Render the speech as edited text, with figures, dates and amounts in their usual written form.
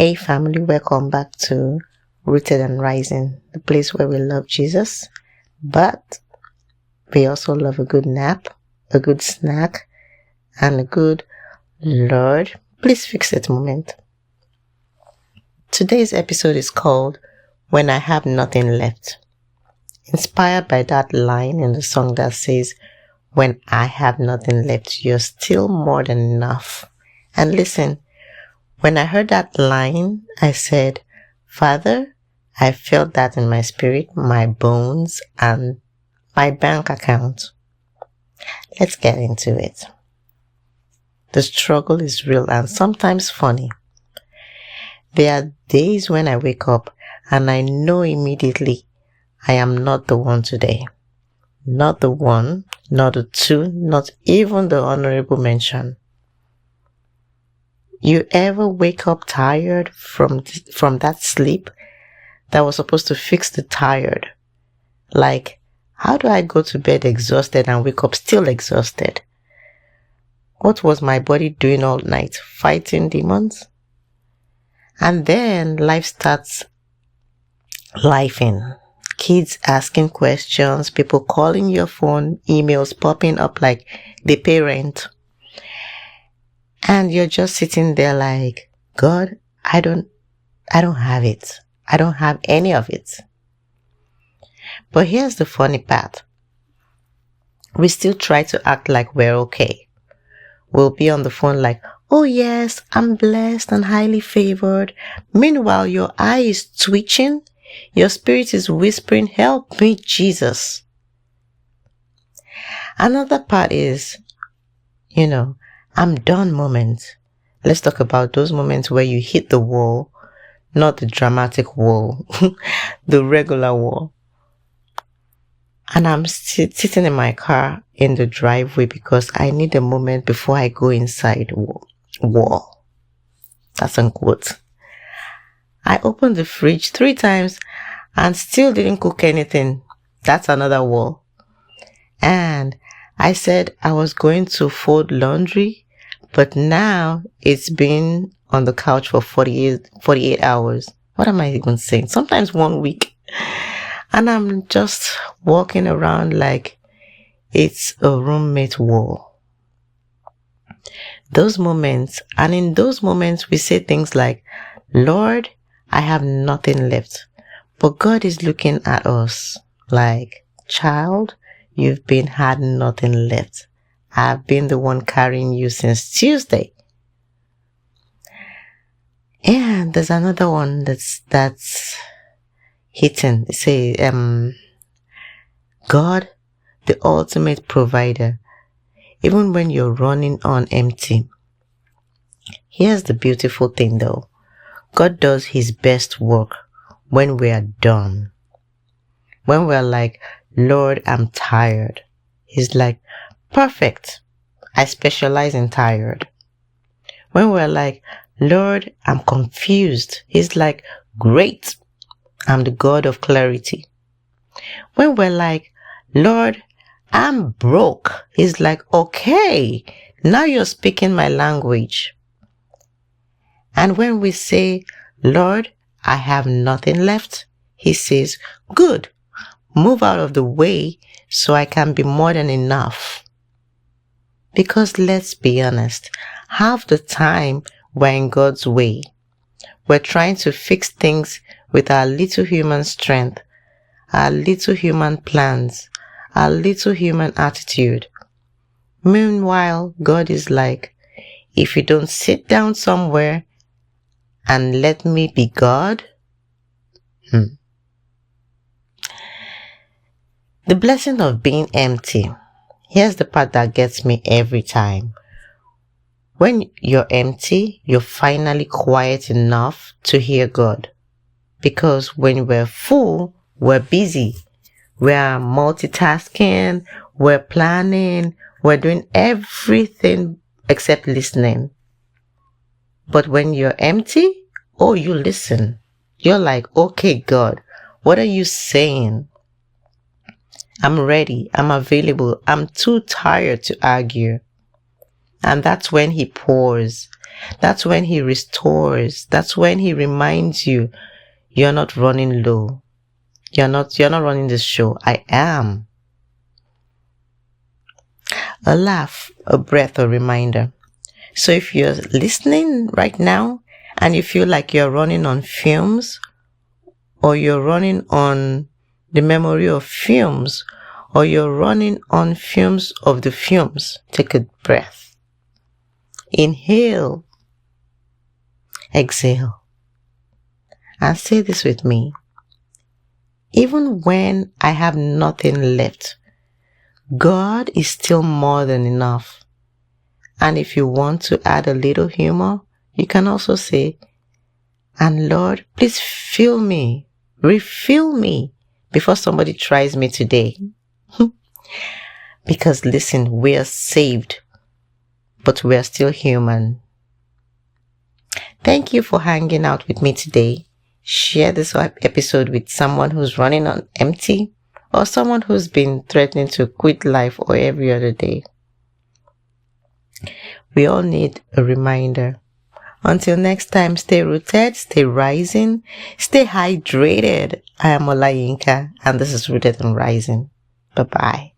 Hey family, welcome back to Rooted and Rising, the place where we love Jesus, but we also love a good nap, a good snack, and a good Lord, please fix it moment. Today's episode is called When I Have Nothing Left, inspired by that line in the song that says, when I have nothing left, you're still more than enough. And listen, when I heard that line, I said, Father, I felt that in my spirit, my bones, and my bank account. Let's get into it. The struggle is real and sometimes funny. There are days when I wake up and I know immediately I am not the one today. Not the one, not the two, not even the honorable mention. You ever wake up tired from that sleep that was supposed to fix the tired? Like, how do I go to bed exhausted and wake up still exhausted? What was my body doing all night? Fighting demons? And then life starts lifing. Kids asking questions, people calling your phone, emails popping up like they pay rent. And you're just sitting there like, God, I don't have it. I don't have any of it. But here's the funny part. We still try to act like we're okay. We'll be on the phone like, oh yes, I'm blessed and highly favored. Meanwhile, your eye is twitching. Your spirit is whispering, help me, Jesus. Another part is, I'm done moments. Let's talk about those moments where you hit the wall, not the dramatic wall, the regular wall. And I'm sitting in my car in the driveway because I need a moment before I go inside wall. That's unquote. I opened the fridge 3 times and still didn't cook anything. That's another wall. And I said I was going to fold laundry, but now it's been on the couch for 48 hours. What am I even saying? Sometimes 1 week. And I'm just walking around like it's a roommate wall. Those moments, and in those moments we say things like, Lord, I have nothing left. But God is looking at us like, child, you've had nothing left. I've been the one carrying you since Tuesday. And there's another one that's hitting. They say, God, the ultimate provider, even when you're running on empty. Here's the beautiful thing though. God does his best work when we are done. When we're like, Lord, I'm tired. He's like, perfect. I specialize in tired. When we're like, Lord, I'm confused. He's like, great. I'm the God of clarity. When we're like, Lord, I'm broke. He's like, okay, now you're speaking my language. And when we say, Lord, I have nothing left, he says, good, move out of the way so I can be more than enough. Because let's be honest, half the time we're in God's way. We're trying to fix things with our little human strength, our little human plans, our little human attitude. Meanwhile, God is like, if you don't sit down somewhere and let me be God. The blessing of being empty. Here's the part that gets me every time. When you're empty, you're finally quiet enough to hear God. Because when we're full, we're busy. We're multitasking, we're planning, we're doing everything except listening. But when you're empty, you listen. You're like, okay, God, what are you saying? I'm ready. I'm available. I'm too tired to argue. And that's when he pours. That's when he restores. That's when he reminds you, you're not running low. You're not running this show. I am. A laugh, a breath, a reminder. So if you're listening right now and you feel like you're running on fumes, or you're running on the memory of fumes, or you're running on fumes of the fumes, take a breath. Inhale. Exhale. And say this with me. Even when I have nothing left, God is still more than enough. And if you want to add a little humor, you can also say, and Lord, please fill me, refill me before somebody tries me today. Because listen, we are saved, but we are still human. Thank you for hanging out with me today. Share this episode with someone who's running on empty, or someone who's been threatening to quit life or every other day. We all need a reminder. Until next time, stay rooted, stay rising, stay hydrated. I am Olayinka, and this is Rooted and Rising. Bye-bye.